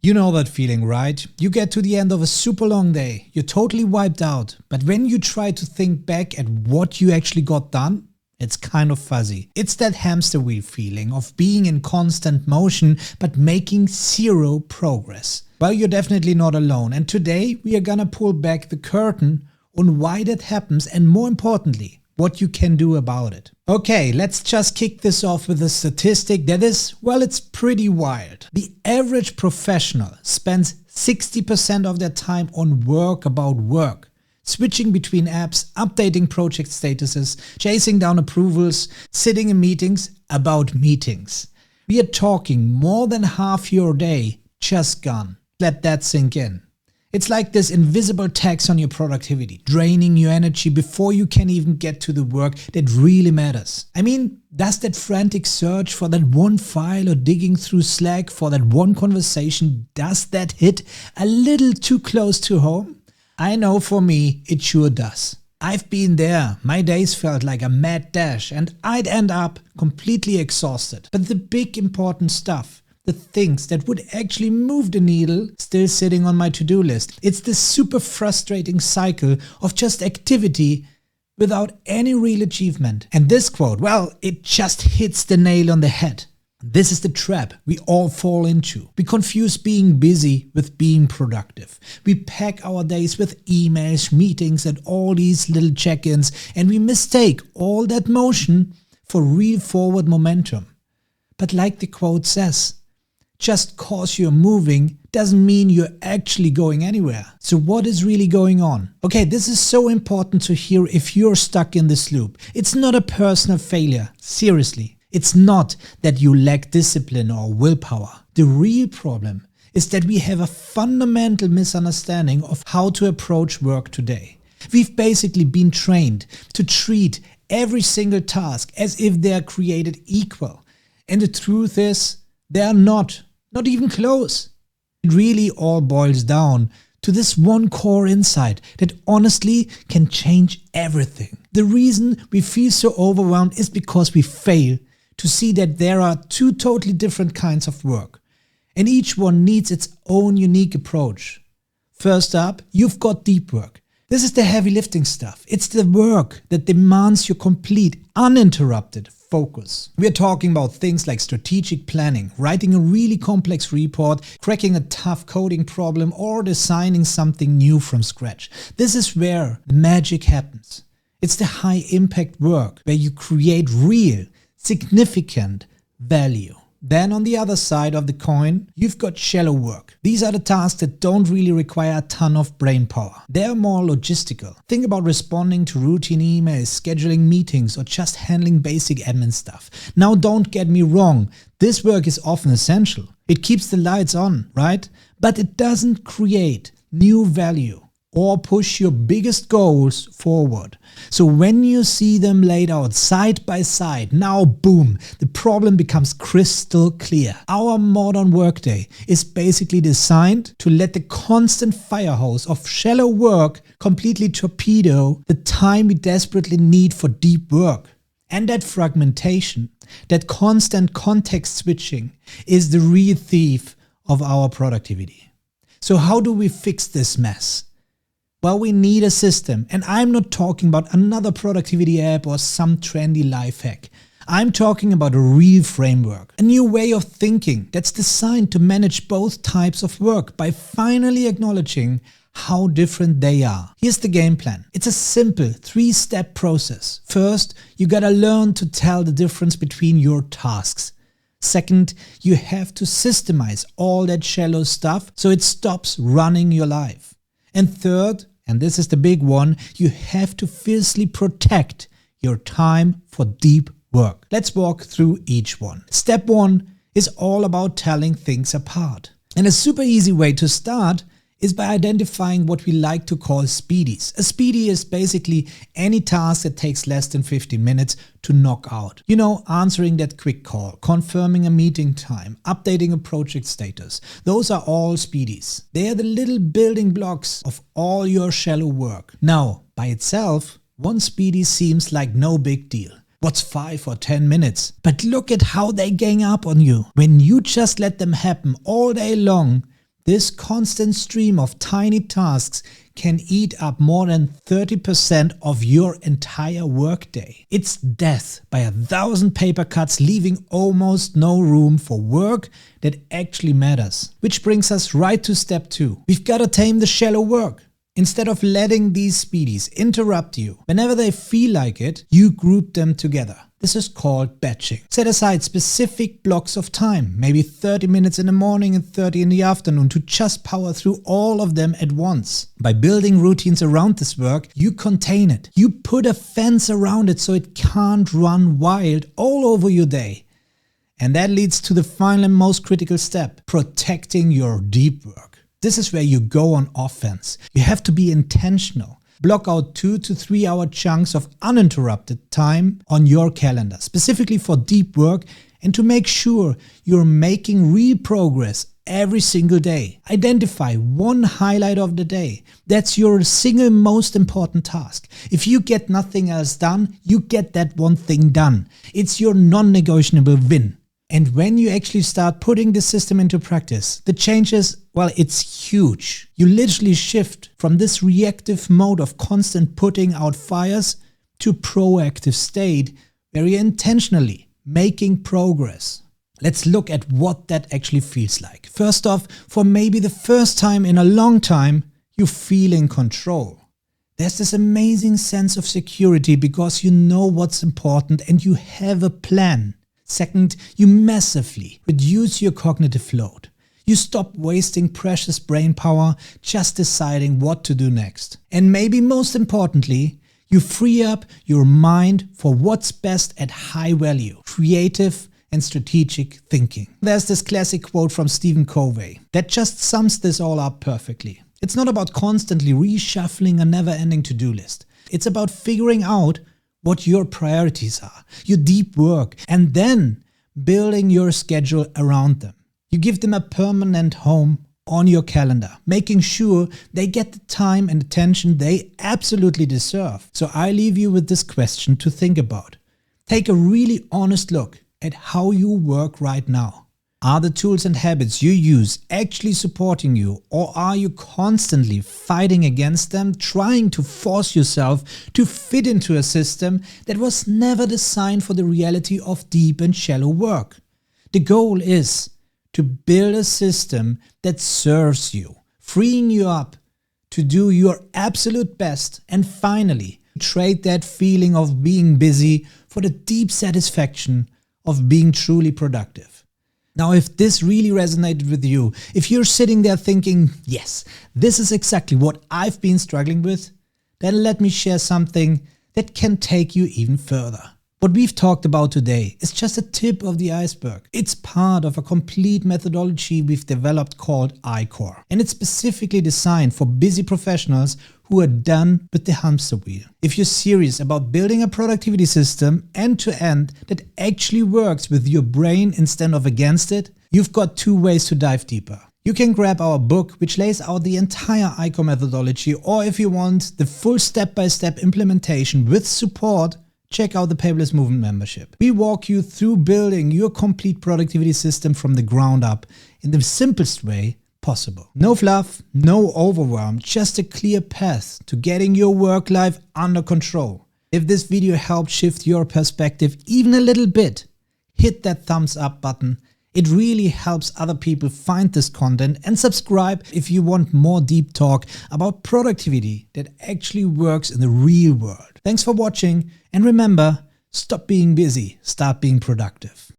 You know that feeling, right? You get to the end of a super long day, you're totally wiped out, but when you try to think back at what you actually got done, it's kind of fuzzy. It's that hamster wheel feeling of being in constant motion but making zero progress. Well, you're definitely not alone, and today we are gonna pull back the curtain on why that happens and, more importantly, what you can do about it. Okay, let's just kick this off with a statistic that is, well, it's pretty wild. The average professional spends 60% of their time on work about work, switching between apps, updating project statuses, chasing down approvals, sitting in meetings about meetings. We are talking more than half your day just gone. Let that sink in. It's like this invisible tax on your productivity, draining your energy before you can even get to the work that really matters. I mean, does that frantic search for that one file or digging through Slack for that one conversation, does that hit a little too close to home? I know for me, it sure does. I've been there. My days felt like a mad dash and I'd end up completely exhausted. But the big important stuff, the things that would actually move the needle, still sitting on my to-do list. It's this super frustrating cycle of just activity without any real achievement. And this quote, well, it just hits the nail on the head. This is the trap we all fall into. We confuse being busy with being productive. We pack our days with emails, meetings, and all these little check-ins, and we mistake all that motion for real forward momentum. But like the quote says, just cause you're moving doesn't mean you're actually going anywhere. So what is really going on? Okay, this is so important to hear if you're stuck in this loop. It's not a personal failure, seriously. It's not that you lack discipline or willpower. The real problem is that we have a fundamental misunderstanding of how to approach work today. We've basically been trained to treat every single task as if they are created equal. And the truth is, they are not even close. It really all boils down to this one core insight that honestly can change everything. The reason we feel so overwhelmed is because we fail to see that there are two totally different kinds of work, and each one needs its own unique approach. First up, you've got deep work. This is the heavy lifting stuff. It's the work that demands your complete, uninterrupted focus. We're talking about things like strategic planning, writing a really complex report, cracking a tough coding problem, or designing something new from scratch. This is where the magic happens. It's the high impact work where you create real, significant value. Then on the other side of the coin, you've got shallow work. These are the tasks that don't really require a ton of brain power. They're more logistical. Think about responding to routine emails, scheduling meetings, or just handling basic admin stuff. Now don't get me wrong, this work is often essential. It keeps the lights on, right? But it doesn't create new value or push your biggest goals forward. So when you see them laid out side by side, now boom, the problem becomes crystal clear. Our modern workday is basically designed to let the constant fire hose of shallow work completely torpedo the time we desperately need for deep work. And that fragmentation, that constant context switching, is the real thief of our productivity. So how do we fix this mess? Well, we need a system, and I'm not talking about another productivity app or some trendy life hack. I'm talking about a real framework, a new way of thinking that's designed to manage both types of work by finally acknowledging how different they are. Here's the game plan. It's a simple 3-step process. First, you gotta learn to tell the difference between your tasks. Second, you have to systemize all that shallow stuff so it stops running your life. And third, and this is the big one, you have to fiercely protect your time for deep work. Let's walk through each one. Step 1 is all about telling things apart. And a super easy way to start is by identifying what we like to call speedies. A speedie is basically any task that takes less than 15 minutes to knock out. You know, answering that quick call, confirming a meeting time, updating a project status. Those are all speedies. They are the little building blocks of all your shallow work. Now, by itself, one speedie seems like no big deal. What's 5 or 10 minutes? But look at how they gang up on you. When you just let them happen all day long, This constant stream of tiny tasks can eat up more than 30% of your entire workday. It's death by 1,000 paper cuts, leaving almost no room for work that actually matters. Which brings us right to step 2. We've got to tame the shallow work. Instead of letting these speedies interrupt you, whenever they feel like it, you group them together. This is called batching. Set aside specific blocks of time, maybe 30 minutes in the morning and 30 in the afternoon, to just power through all of them at once. By building routines around this work, you contain it. You put a fence around it so it can't run wild all over your day. And that leads to the final and most critical step, protecting your deep work. This is where you go on offense. You have to be intentional. Block out 2 to 3 hour chunks of uninterrupted time on your calendar, specifically for deep work, and to make sure you're making real progress every single day. Identify one highlight of the day. That's your single most important task. If you get nothing else done, you get that one thing done. It's your non-negotiable win. And when you actually start putting the system into practice, the changes, well, it's huge. You literally shift from this reactive mode of constant putting out fires to proactive state where you're intentionally making progress. Let's look at what that actually feels like. First off, for maybe the first time in a long time, you feel in control. There's this amazing sense of security because you know what's important and you have a plan. Second, you massively reduce your cognitive load. You stop wasting precious brain power just deciding what to do next. And maybe most importantly, you free up your mind for what's best at high value, creative and strategic thinking. There's this classic quote from Stephen Covey that just sums this all up perfectly. It's not about constantly reshuffling a never-ending to-do list. It's about figuring out what your priorities are, your deep work, and then building your schedule around them. You give them a permanent home on your calendar, making sure they get the time and attention they absolutely deserve. So I leave you with this question to think about. Take a really honest look at how you work right now. Are the tools and habits you use actually supporting you, or are you constantly fighting against them, trying to force yourself to fit into a system that was never designed for the reality of deep and shallow work? The goal is to build a system that serves you, freeing you up to do your absolute best, and finally trade that feeling of being busy for the deep satisfaction of being truly productive. Now, if this really resonated with you, if you're sitting there thinking, yes, this is exactly what I've been struggling with, then let me share something that can take you even further. What we've talked about today is just a tip of the iceberg. It's part of a complete methodology we've developed called ICOR, and it's specifically designed for busy professionals who are done with the hamster wheel. If you're serious about building a productivity system end-to-end that actually works with your brain instead of against it, you've got 2 ways to dive deeper. You can grab our book, which lays out the entire ICOR methodology, or if you want the full step-by-step implementation with support, check out the Paperless Movement membership. We walk you through building your complete productivity system from the ground up in the simplest way possible. No fluff, no overwhelm, just a clear path to getting your work life under control. If this video helped shift your perspective even a little bit, hit that thumbs up button. It really helps other people find this content, and subscribe if you want more deep talk about productivity that actually works in the real world. Thanks for watching, and remember, stop being busy, start being productive.